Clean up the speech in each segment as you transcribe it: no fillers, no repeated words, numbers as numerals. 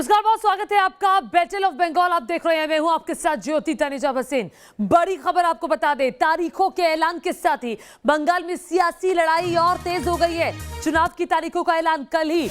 नमस्कार, बहुत स्वागत है आपका बैटल ऑफ बंगाल आप देख रहे हैं। मैं हूं आपके साथ ज्योति तनेजा भसीन। बड़ी खबर आपको बता दें, तारीखों के ऐलान के साथ ही बंगाल में सियासी लड़ाई और तेज हो गई है। चुनाव की तारीखों का ऐलान कल ही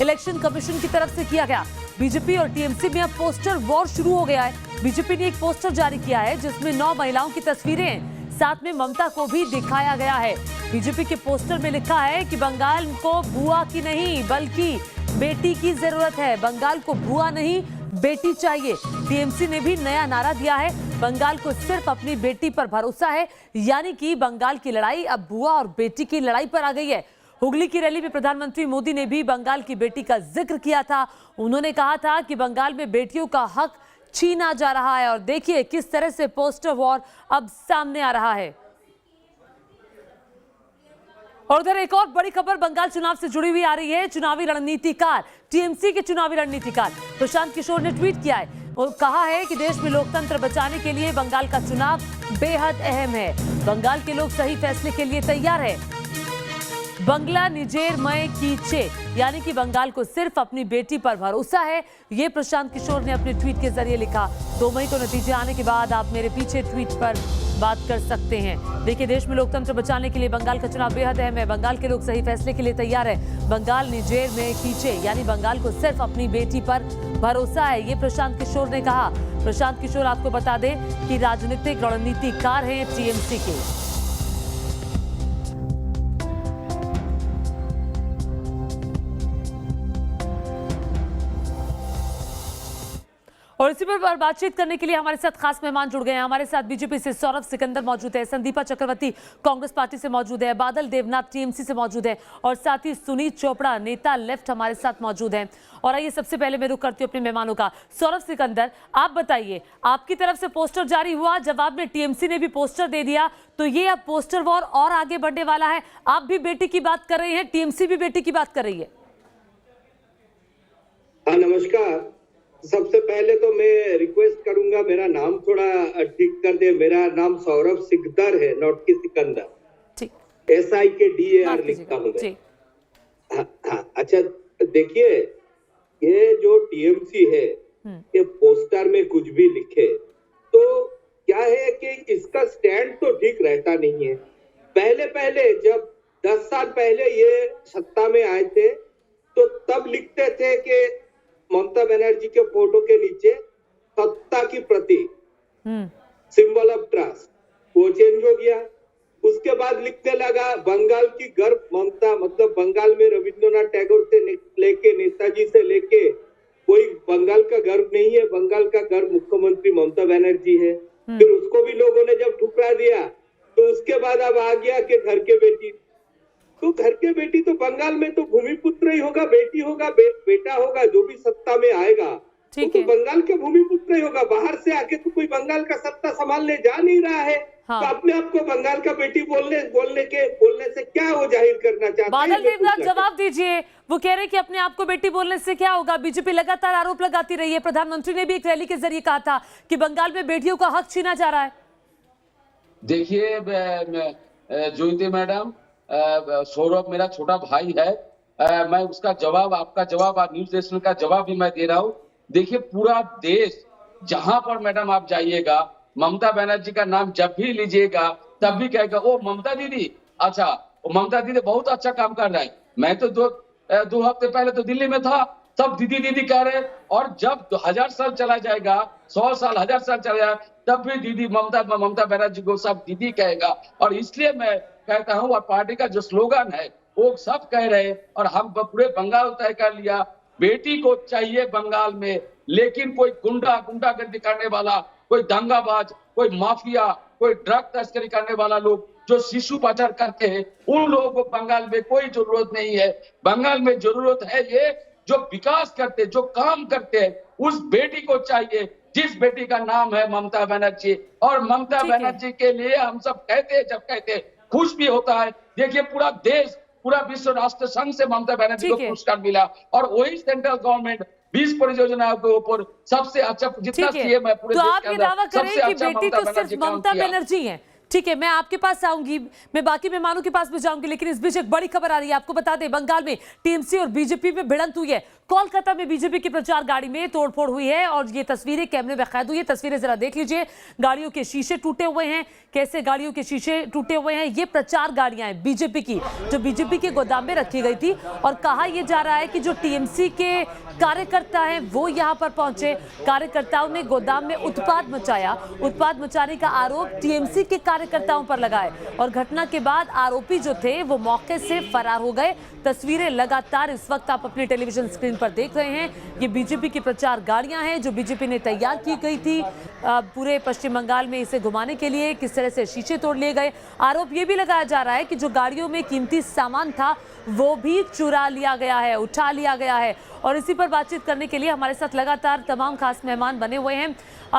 इलेक्शन कमीशन की तरफ से किया गया। बीजेपी और टीएमसी में अब पोस्टर वॉर शुरू हो गया है। बीजेपी ने एक पोस्टर जारी किया है जिसमें 9 महिलाओं की तस्वीरें हैं, साथ में ममता को भी दिखाया गया है। बीजेपी के पोस्टर में लिखा है कि बंगाल को बुआ की नहीं बल्कि बेटी की जरूरत है। बंगाल को बुआ नहीं बेटी चाहिए। टीएमसी ने भी नया नारा दिया है, बंगाल को सिर्फ अपनी बेटी पर भरोसा है। यानी कि बंगाल की लड़ाई अब बुआ और बेटी की लड़ाई पर आ गई है। हुगली की रैली में प्रधानमंत्री मोदी ने भी बंगाल की बेटी का जिक्र किया था। उन्होंने कहा था कि बंगाल में बेटियों का हक छीना जा रहा है और देखिए किस तरह से पोस्टर वॉर अब सामने आ रहा है। और उधर एक और बड़ी खबर बंगाल चुनाव से जुड़ी हुई आ रही है। चुनावी रणनीतिकार टीएमसी के चुनावी रणनीतिकार प्रशांत किशोर ने ट्वीट किया है और कहा है कि देश में लोकतंत्र बचाने के लिए बंगाल का चुनाव बेहद अहम है। बंगाल के लोग सही फैसले के लिए तैयार है। बंगला निजेर मय कीचे, यानी कि बंगाल को सिर्फ अपनी बेटी पर भरोसा है। ये प्रशांत किशोर ने अपने ट्वीट के जरिए लिखा। 2 मई को नतीजे आने के बाद आप मेरे पीछे ट्वीट पर बात कर सकते हैं। देखिए, देश में लोकतंत्र बचाने के लिए बंगाल का चुनाव बेहद अहम है। बंगाल के लोग सही फैसले के लिए तैयार है। बंगाल निजेर में कीचे, यानी बंगाल को सिर्फ अपनी बेटी पर भरोसा है। ये प्रशांत किशोर ने कहा। प्रशांत किशोर आपको बता दें कि राजनीतिक रणनीतिकार हैं टीएमसी के। और इसी पर बातचीत करने के लिए हमारे साथ खास मेहमान जुड़ गए हैं। हमारे साथ बीजेपी से सौरभ सिकंदर मौजूद है, संदीपा चक्रवर्ती कांग्रेस पार्टी से मौजूद है, बादल देवनाथ टीएमसी से मौजूद है और साथ ही सुनीत चोपड़ा नेता लेफ्ट हमारे साथ मौजूद हैं। और आइए सबसे पहले मैं रुख करती हूँ अपने मेहमानों का। सौरभ सिकंदर, आप बताइए, आपकी तरफ से पोस्टर जारी हुआ, जवाब में टीएमसी ने भी पोस्टर दे दिया, तो ये अब पोस्टर वॉर और आगे बढ़ने वाला है। आप भी बेटी की बात कर रहे हैं, टीएमसी भी बेटी की बात कर रही है। नमस्कार। सबसे पहले तो मैं रिक्वेस्ट करूंगा, मेरा नाम थोड़ा ठीक कर दे। मेरा नाम सौरभ सिकंदर है, नॉट की सिकंदर। ठीक। SIKDAR लिखता हूँ मैं। हाँ, अच्छा देखिए, ये जो टीएमसी है, ये पोस्टर में कुछ भी लिखे तो क्या है कि इसका स्टैंड तो ठीक रहता नहीं है। पहले जब 10 साल पहले ये सत्ता में आए थे तो तब लिखते थे कि ममता बनर्जी के फोटो के नीचे सत्ता की प्रतीक, सिंबल ऑफ ट्रस्ट, वो चेंज हो गया। उसके बाद लिखने लगा बंगाल की गर्व ममता, मतलब बंगाल में रविंद्रनाथ टैगोर से लेके नेताजी से लेके कोई बंगाल का गर्व नहीं है, बंगाल का गर्व मुख्यमंत्री ममता बनर्जी है। फिर उसको भी लोगों ने जब ठुकरा दिया तो उसके बाद अब आ गया कि घर के बेटी। तो घर के बेटी तो बंगाल में तो भूमिपुत्र ही होगा, बेटी होगा, बेटा होगा, जो भी सत्ता में आएगा तो बंगाल के भूमिपुत्र ही होगा। बाहर से आके तो कोई बंगाल का सत्ता संभालने जा नहीं रहा है। हाँ। तो अपने आप को बंगाल का बेटी बोलने से क्या वो जाहिर करना चाहते हैं? बादल देवनाथ जवाब दीजिए। वो कह रहे हैं कि अपने आप को बेटी बोलने से क्या होगा। बीजेपी लगातार आरोप लगाती रही है। प्रधानमंत्री ने भी एक रैली के जरिए कहा था कि बंगाल में बेटियों का हक छीना जा रहा है। देखिए ज्योति मैडम, सौरभ मेरा छोटा भाई है। मैं उसका जवाब, आपका जवाब, न्यूज नेशनल का जवाब भी मैं दे रहा हूँ। देखिए, पूरा देश जहां पर मैडम आप जाइएगा, ममता बनर्जी का नाम जब भी लीजिएगा तब भी कहेगा ओ ममता दीदी। अच्छा, ममता दीदी बहुत अच्छा काम कर रहा है। मैं तो दो हफ्ते पहले तो दिल्ली में था, सब दीदी दीदी कह रहे। और जब 1000 साल चला जाएगा, 100 साल 1000 साल चला जाएगा, तब भी दीदी ममता बनर्जी को सब दीदी कहेगा। और इसलिए मैं कहता हूँ, और पार्टी का जो स्लोगन है वो सब कह रहे हैं और हम पूरे बंगाल तय कर लिया, बेटी को चाहिए बंगाल में। लेकिन कोई गुंडागर्दी करने वाला, कोई दंगाबाज, कोई माफिया, कोई ड्रग तस्करी करने वाला लोग जो शिशु पाचार करते हैं, उन लोगों को बंगाल में कोई जरूरत नहीं है। बंगाल में जरूरत है ये जो विकास करते, जो काम करते हैं, उस बेटी को चाहिए जिस बेटी का नाम है ममता बनर्जी। और ममता बनर्जी के लिए हम सब कहते हैं, जब कहते हैं खुश भी होता है। देखिए, पूरा देश, पूरा विश्व राष्ट्र संघ से ममता बनर्जी को पुरस्कार मिला और वही सेंट्रल गवर्नमेंट 20 परियोजनाओं के ऊपर सबसे अच्छा, जितना सीएम है पूरे देश के अंदर, सबसे अच्छा ममता बनर्जी काम किया। ठीक है, मैं आपके पास आऊंगी, मैं बाकी मेहमानों के पास भी जाऊंगी, लेकिन इस बीच एक बड़ी खबर आ रही है। आपको बता दें, बंगाल में टीएमसी और बीजेपी में भिड़ंत हुई है। कोलकाता में बीजेपी की प्रचार गाड़ी में तोड़फोड़ हुई है और ये तस्वीरें कैमरे में कैद हुई है। तस्वीरें जरा देख लीजिए, गाड़ियों के शीशे टूटे हुए हैं, कैसे गाड़ियों के शीशे टूटे हुए हैं। ये प्रचार गाड़ियां हैं बीजेपी की, जो बीजेपी के गोदाम में रखी गई थी और कहा यह जा रहा है कि जो टीएमसी के कार्यकर्ता हैं वो यहां पर पहुंचे, कार्यकर्ताओं ने गोदाम में उत्पात मचाया। उत्पात मचाने का आरोप टीएमसी के कार्यकर्ताओं पर लगाए और घटना के बाद आरोपी जो थे वो मौके से फरार हो गए। तस्वीरें लगातार इस वक्त आप अपनी टेलीविजन स्क्रीन पर देख रहे हैं। ये बीजेपी की प्रचार गाड़ियां हैं जो बीजेपी ने तैयार की गई थी पूरे पश्चिम बंगाल में इसे घुमाने के लिए। किस तरह से शीशे तोड़ लिए गए। आरोप ये भी लगाया जा रहा है कि जो गाड़ियों में कीमती सामान था वो भी चुरा लिया गया है, उठा लिया गया है। और इसी पर बातचीत करने के लिए हमारे साथ लगातार तमाम खास मेहमान बने हुए हैं।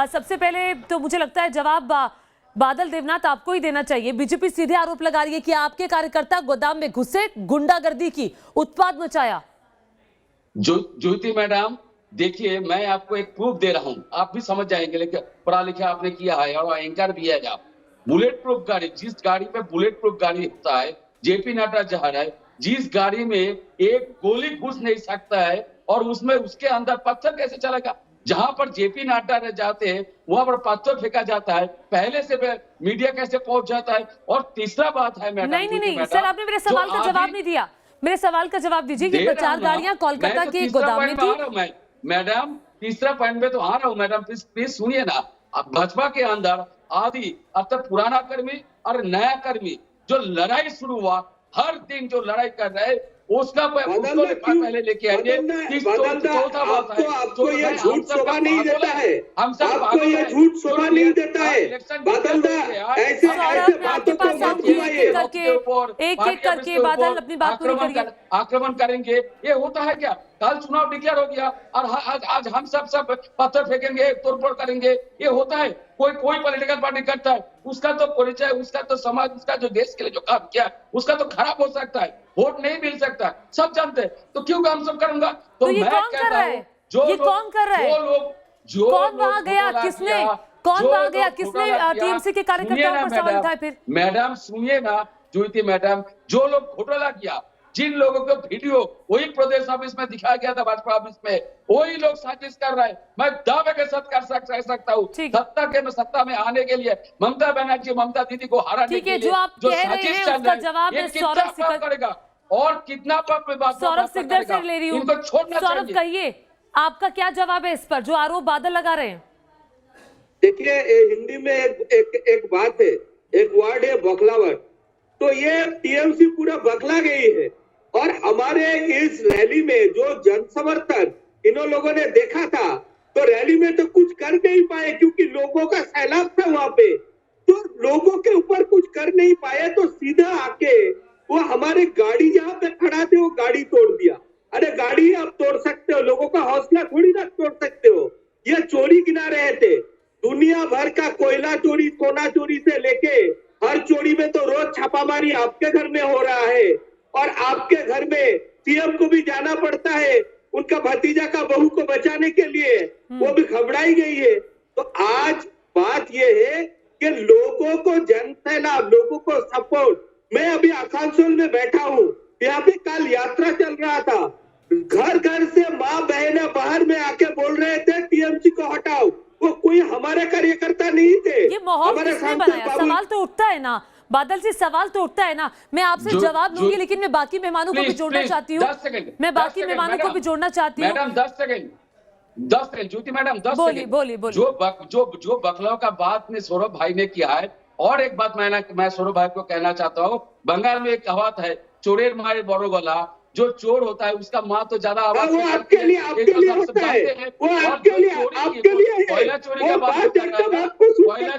सबसे पहले तो मुझे लगता है जवाब बादल देवनाथ आपको ही देना चाहिए। बीजेपी सीधे आरोप लगा रही है कि आपके कार्यकर्ता गोदाम में घुसे, गुंडागर्दी की, उत्पात मचाया। ज्योति मैडम देखिए, मैं आपको एक प्रूफ दे रहा हूं, आप भी समझ जाएंगे। लेकिन पढ़ा लिखा आपने किया है और एंकर भी है आप। बुलेट प्रूफ गाड़ी, जिस गाड़ी पे बुलेट प्रूफ गाड़ी होता है, जेपी नड्डा जहाज है, जिस गाड़ी में एक गोली घुस नहीं सकता है और उसमें उसके अंदर पत्थर कैसे चलेगा? जहां पर जेपी नड्डा जाते हैं वहां पर पत्थर फेंका जाता है, पहले से मीडिया कैसे पहुंच जाता है? और तीसरा बात है मैडम, नहीं सर, आपने मेरे सवाल का जवाब नहीं दिया। मेरे सवाल का जवाब दीजिए कि प्रचार गाड़ियां कोलकाता के गोदाम में थी। मैडम तीसरा पॉइंट में तो आ रहा हूँ मैडम, प्लीज सुनिए ना। अब भाजपा के अंदर आदि अब तक पुराना कर्मी और नया कर्मी जो लड़ाई शुरू हुआ, हर दिन जो लड़ाई कर रहे उसका पहले लेके आएंगे। आपको ये झूठ शोभा नहीं देता है, आपको ये झूठ शोभा नहीं देता है। बादल ऐसे बातों को मत घुमाइए। एक एक करके बादल अपनी बात पूरी करिए। आक्रमण करेंगे, ये होता है क्या? कल चुनाव डिक्लेयर हो गया और आज हम सब पत्थर फेंकेंगे, तोड़फोड़ करेंगे, ये होता है? कोई पॉलिटिकल पार्टी करता है, उसका तो परिचय, उसका तो समाज, उसका जो देश के लिए जो काम किया उसका तो खराब हो सकता है, वोट नहीं मिल सकता, सब जानते हैं। तो क्यों काम सब करूंगा? तो ये कौन कर रहा है? ये कौन कर रहा है? कौन वहां गया? किसने? कौन वहां गया? किसने टीएमसी के कार्यकर्ताओं पर सवाल उठाए? फिर मैडम सुनिए ना ज्योति मैडम, जो लोग घोटाला किया, जिन लोगों को वीडियो वही प्रदेश ऑफिस में दिखाया गया था, भाजपा ऑफिस में, वही लोग साजिश कर रहे हैं। मैं दावे के साथ कर सकता हूँ, सत्ता में आने के लिए ममता बनर्जी, ममता दीदी को हराने के लिए जो आप कह रहे हैं उसका जवाब है सौरभ सिकदर करेगा और कितना पाप में बात सौरभ सिकदर से ले रही हूँ। इनको छोड़ना चाहिए। सौरभ कहिए, आपका क्या जवाब है इस पर जो आरोप बादल लगा रहे हैं? देखिए हिंदी में एक बात है, एक वर्ड है बखलावट। तो ये टीएमसी पूरा बखला गई है और हमारे इस रैली में जो जन समर्थन इन लोगों ने देखा था, तो रैली में तो कुछ कर नहीं पाए क्योंकि लोगों का सैलाब था वहां पे। तो लोगों के ऊपर कुछ कर नहीं पाए तो सीधा आके वो हमारे गाड़ी जहां पे खड़ा थे वो गाड़ी तोड़ दिया। अरे गाड़ी आप तोड़ सकते हो, लोगों का हौसला थोड़ी ना तोड़ सकते हो। ये चोरी गिना रहे थे, दुनिया भर का कोयला चोरी, सोना चोरी से लेके हर चोरी में तो रोज छापामारी आपके घर में हो रहा है और आपके घर में सीएम को भी जाना पड़ता है उनका भतीजा का बहू को बचाने के लिए, वो भी घबराई गई है। तो आज बात ये है कि लोगों को जन सैलाब, लोगों को सपोर्ट। मैं अभी आसानसोल में बैठा हूँ, यहाँ पे कल यात्रा चल रहा था, घर घर से माँ बहने बाहर में आके बोल रहे थे टीएमसी को हटाओ। वो कोई हमारे कार्यकर्ता नहीं थे। ये माहौल किसने बनाया? सवाल तो उठता है ना बादल जी, सवाल तो उठता है ना। मैं आपसे जवाब दूंगी लेकिन मैं बाकी मेहमानों को भी जोड़ना चाहती हूँ। मैं बाकी मेहमानों को भी जोड़ना चाहती हूँ। मैडम 10 सेकंड ज्योति मैडम 10 सेकंड बोली। जो बखलाव का बात ने सौरभ भाई ने किया है। और एक बात मैं सौरभ भाई को कहना चाहता हूँ, बंगाल में एक कहावत है, चोरेर मारे बड़ो गला। जो चोर होता है उसका माँ तो ज्यादा आवाज वो आपके लिए होता है, वो आपके लिए कोयला चोरी का बात कोयला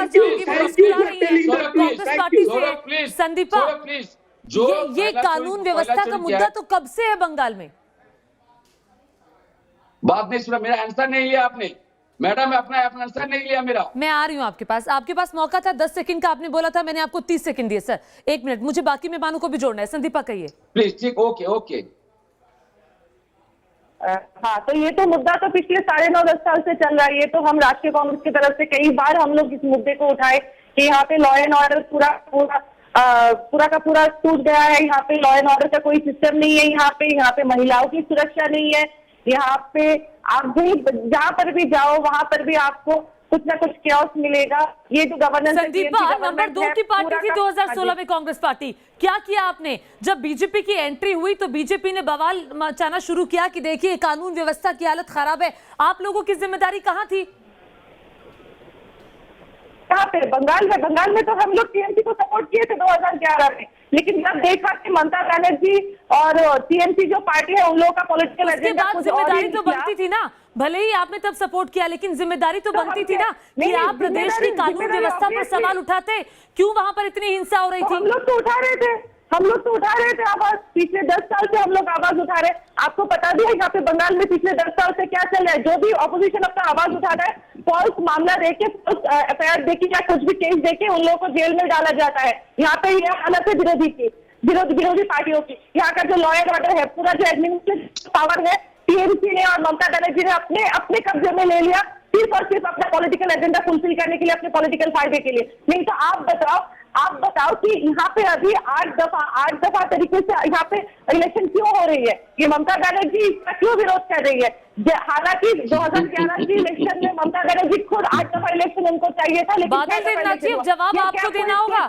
चोरी। संदीपा, ये कानून व्यवस्था का मुद्दा तो कब से है बंगाल में? बात नहीं सुना, मेरा आंसर नहीं लिया आपने मैडम, अपना आंसर नहीं लिया मेरा। मैं आ रही हूँ आपके पास मौका था 10 सेकंड का, आपने बोला था, मैंने आपको 30 सेकंड दिए। सर 1 मिनट, मुझे बाकी मेहमानों को भी जोड़ना है। संदीपा कहिए प्लीज। ठीक, ओके। हाँ, तो ये तो मुद्दा तो पिछले 9.5-10 साल से चल रहा है। ये तो हम राष्ट्रीय कांग्रेस की तरफ से कई बार हम लोग इस मुद्दे को उठाए कि यहाँ पे लॉ एंड ऑर्डर पूरा पूरा का पूरा टूट गया है। यहाँ पे लॉ एंड ऑर्डर का कोई सिस्टम नहीं है। यहाँ पे महिलाओं की सुरक्षा नहीं है। यहाँ पे आप भी जहाँ पर भी जाओ वहां पर भी आपको कुछ ना कुछ कैओस मिलेगा। ये जो गवर्नेंस संदीपा नंबर 2 की पार्टी थी 2016 में कांग्रेस पार्टी, क्या किया आपने? जब बीजेपी की एंट्री हुई तो बीजेपी ने बवाल मचाना शुरू किया कि देखिए कानून व्यवस्था की हालत खराब है। आप लोगों की जिम्मेदारी कहाँ थी? कहाँ पे? बंगाल में तो हम लोग टीएमसी को सपोर्ट किए थे 2011 में, लेकिन जब देखा कि ममता बनर्जी और टीएमसी जो पार्टी है उन लोगों का पॉलिटिकल एजेंडा कुछ और जिम्मेदारी ही तो बनती थी ना, भले ही आपने तब सपोर्ट किया लेकिन जिम्मेदारी तो बनती थी ना कि आप प्रदेश की कानून व्यवस्था पर सवाल उठाते। क्यों वहां पर इतनी हिंसा हो रही थी? हम लोग तो उठा रहे थे आवाज। पिछले 10 साल से हम लोग आवाज उठा रहे। आपको पता भी है यहाँ पे बंगाल में पिछले 10 साल से क्या चल रहा है। जो भी ऑपोजिशन अपना आवाज उठाता है, फॉल्स मामला देके, एफआईआर देके या कुछ भी केस देके उन लोगों को जेल में डाला जाता है। यहाँ पे यह हालत है विरोधी पार्टियों की। यहाँ का जो लॉ एंड ऑर्डर है, पूरा जो एडमिनिस्ट्रेटिव पावर है, टीएमसी ने और ममता बनर्जी ने अपने कब्जे में ले लिया, सिर्फ और सिर्फ अपना पॉलिटिकल एजेंडा फुलफिल करने के लिए, अपने पॉलिटिकल फायदे के लिए। नहीं तो आप बताओ कि यहाँ पे अभी 8 दफा तरीके से यहाँ पे इलेक्शन क्यों हो रही है? ये ममता बनर्जी इसका क्यों विरोध कर रही है? हालांकि 2011 की इलेक्शन में ममता बनर्जी खुद 8 दफा इलेक्शन उनको चाहिए था, लेकिन बादल जवाब आपको देना होगा।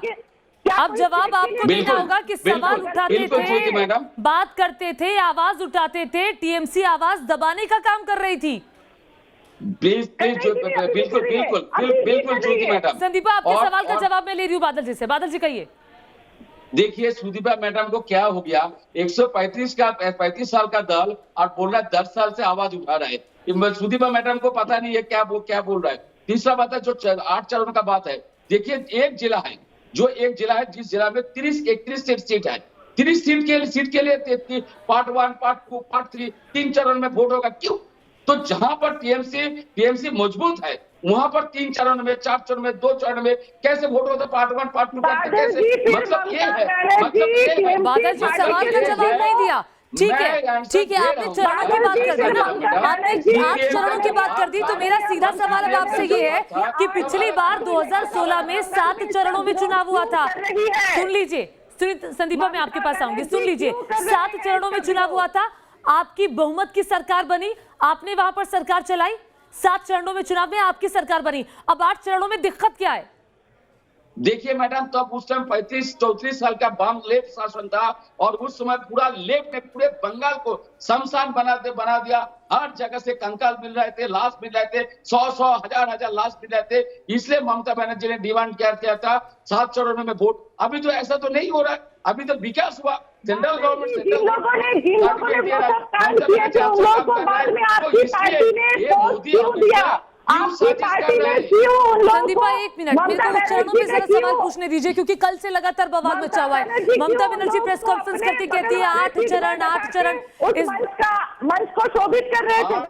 अब जवाब आपको देना होगा कि सवाल उठाते थे, बात करते थे, आवाज उठाते थे, टीएमसी आवाज दबाने का काम कर रही थी। बिल्कुल ज्योति मैडम। संदीपा आपके सवाल का जवाब मैं ले रही हूँ बादल जी से। बादल जी कहिए। देखिए सुदीपा मैडम को क्या हो गया, 35 साल का दल और बोल रहा है 10 साल से आवाज उठा रहा है। सुदीपा मैडम को पता नहीं है क्या बोल रहा है। तीसरा बात है जो 8 चरणों का बात है। देखिए एक जिला है जिस जिला में 31 सीट है। 30 सीट के लिए पार्ट 1, पार्ट 2, पार्ट 3 3 चरण में वोट होगा। क्यों? तो जहां पर टीएमसी मजबूत है वहां पर 3 चरण में, 4 चरण में, 2 चरण में कैसे वोट होता? पार्ट 1, पार्ट 2, पार्ट 3 कैसे? मतलब ये है। बादल जी सवाल का जवाब नहीं दिया। ठीक है आपने चरणों की बात कर दी ना, आपने 8 चरणों की बात कर दी। तो मेरा सीधा सवाल अब आपसे ये है कि पिछली बार 2016 में 7 चरणों में चुनाव हुआ था। सुन लीजिए संदीपा, मैं आपके पास आऊंगी। सुन लीजिए, 7 चरणों में चुनाव हुआ था, आपकी बहुमत की सरकार बनी, आपने वहां पर सरकार चलाई। 7 चरणों में चुनाव में आपकी सरकार बनी। अब 8 चरणों में दिक्कत क्या है? देखिए मैडम, तब उस टाइम 34 साल का वाम लेफ्ट शासन था और उस समय पूरा लेफ्ट ने पूरे बंगाल को शमशान बना दिया। हर जगह से कंकाल मिल रहे थे, लाश मिल रहे थे, 100 हजार लाश मिल रहे थे। इसलिए ममता बनर्जी ने डिमांड किया था 7 चरणों में वोट। अभी तो ऐसा तो नहीं हो रहा है। अभी तो विकास हुआ, सेंट्रल गवर्नमेंट संदीपा एक मिनट, मेरे को चरणों पे जरा सवाल पूछने दीजिए क्योंकि कल से लगातार बवाल मचा हुआ है। ममता बनर्जी प्रेस कॉन्फ्रेंस करके कहती है 8 चरण इस मंच को शोभित कर रहे थे।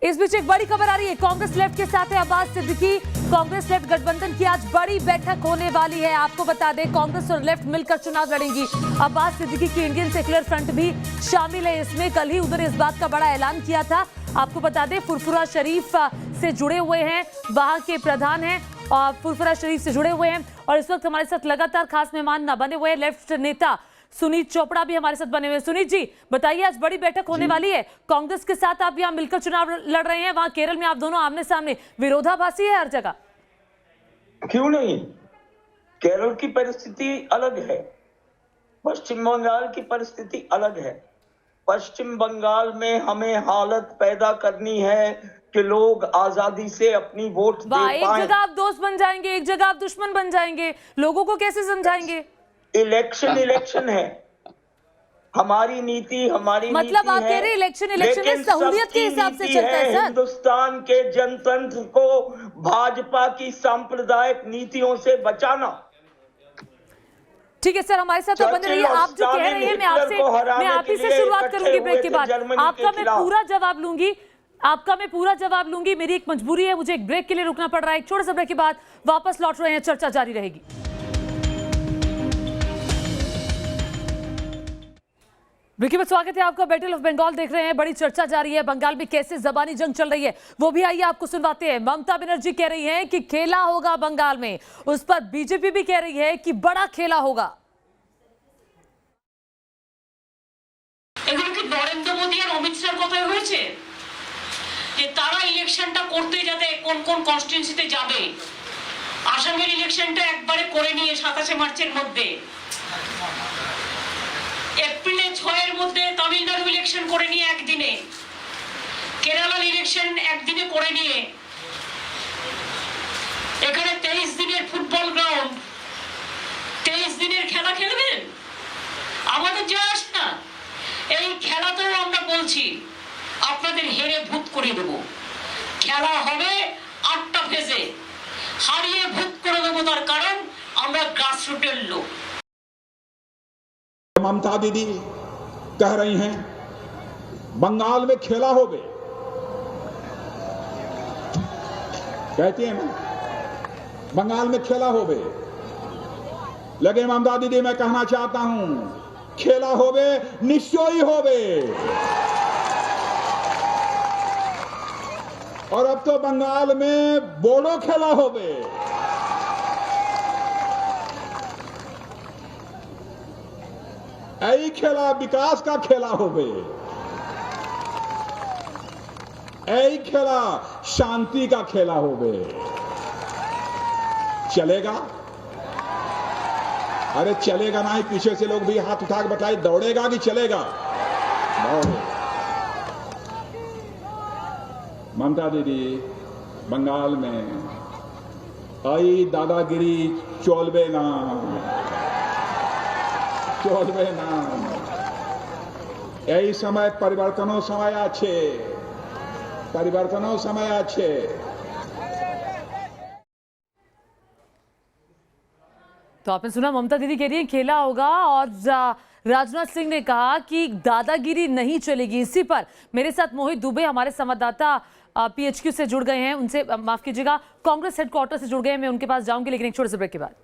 इस बीच एक बड़ी खबर आ रही है, कांग्रेस लेफ्ट के साथ है अब्बास सिद्दीकी। कांग्रेस लेफ्ट गठबंधन की आज बड़ी बैठक होने वाली है। आपको बता दें कांग्रेस और लेफ्ट मिलकर चुनाव लड़ेंगी। अब्बास सिद्दीकी की इंडियन सेक्युलर फ्रंट भी शामिल है इसमें। कल ही उधर इस बात का बड़ा ऐलान किया था। आपको बता दें फुरफुरा शरीफ से जुड़े हुए हैं, वहां के प्रधान हैं और फुरफुरा शरीफ से जुड़े हुए हैं। और इस वक्त हमारे साथ लगातार खास मेहमान बने हुए हैं, लेफ्ट नेता सुनीत चोपड़ा भी हमारे साथ बने हुए हैं। सुनीत जी बताइए, आज बड़ी बैठक होने वाली है, कांग्रेस के साथ आप यहाँ मिलकर चुनाव लड़ रहे हैं, वहां केरल में आप दोनों आमने सामने, विरोधाभासी है हर जगह। क्यों नहीं? केरल की परिस्थिति अलग है, पश्चिम बंगाल की परिस्थिति अलग है। पश्चिम बंगाल में हमें हालत पैदा करनी है कि लोग आजादी से अपनी वोट दे पाएं। एक जगह आप दोस्त बन जाएंगे, एक जगह आप दुश्मन बन जाएंगे, लोगों को कैसे समझाएंगे? इलेक्शन है, हमारी नीति मतलब आप कह रहे इलेक्शन में सहूलियत के हिसाब से चलता है सर। हिंदुस्तान के जनतंत्र को भाजपा की सांप्रदायिक नीतियों से बचाना। ठीक है सर, हमारे साथ बने रहिए। आप जो कह रहे हैं मैं आप ही से शुरुआत करूंगी ब्रेक के बाद। आपका मैं पूरा जवाब लूंगी। मेरी एक मजबूरी है, मुझे एक ब्रेक के लिए रुकना पड़ रहा है। एक छोटे से ब्रेक के बाद वापस लौट रहे हैं, चर्चा जारी रहेगी। विकी में स्वागत है आपका। बैटल ऑफ बंगाल देख रहे हैं, बड़ी चर्चा जारी है बंगाल में, कैसे जबानी जंग चल रही है वो भी आइए आपको सुनवाते हैं। ममता बनर्जी कह रही हैं कि खेला होगा बंगाल में, उस पर बीजेपी भी कह रही है कि बड़ा खेला होगा। এগুলো কি নরেন্দ্র মোদী আর অমিত শাহর কথাই হয়েছে যে তারা ইলেকশনটা করতে যাতে কোন কোন কনস্টিটিউয়েন্সিতে যাবে? আসামের ইলেকশনটা একবারে করে নিয়ে 27 মার্চের মধ্যে, এপ্রিলে 6 এর মধ্যে তামিলনাড়ু ইলেকশন করে নিয়ে একদিনে, কেরালার ইলেকশন একদিনে করে নিয়ে, এখানে 23 দিনের ফুটবল গ্রাউন্ড, 23 দিনের খেলা খেলবেন? আমাদের যা আসে না, এই খেলাতেও আমরা বলছি আপনাদের হেরে ভূত করে দেব। খেলা হবে 8টা ফেজে, হারিয়ে ভূত করে দেব। তার কারণ আমরা গ্রাসরুটের লোক। ममता दीदी कह रही हैं बंगाल में खेला होगे, कहती हैं ना बंगाल में खेला होगे। लेकिन ममता दीदी मैं कहना चाहता हूं खेला होवे निश्चय ही होवे। और अब तो बंगाल में बोडो खेला होवे। यही खेला विकास का खेला होवे, यही खेला शांति का खेला होवे। चलेगा? अरे चलेगा ना ही, पीछे से लोग भी हाथ उठा के बताए दौड़ेगा कि चलेगा? दौड़े। ममता दीदी बंगाल में आई दादागिरी चलबे ना, चलबे ना। यही समय परिवर्तनों समय आछे, परिवर्तनों समय आछे। तो आपने सुना, ममता दीदी कह रही है खेला होगा, और राजनाथ सिंह ने कहा कि दादागिरी नहीं चलेगी। इसी पर मेरे साथ मोहित दुबे हमारे संवाददाता PHQ से जुड़ गए हैं, उनसे माफ कीजिएगा कांग्रेस हेडक्वार्टर से जुड़ गए हैं। मैं उनके पास जाऊंगी, लेकिन एक छोटे से ब्रेक के बाद।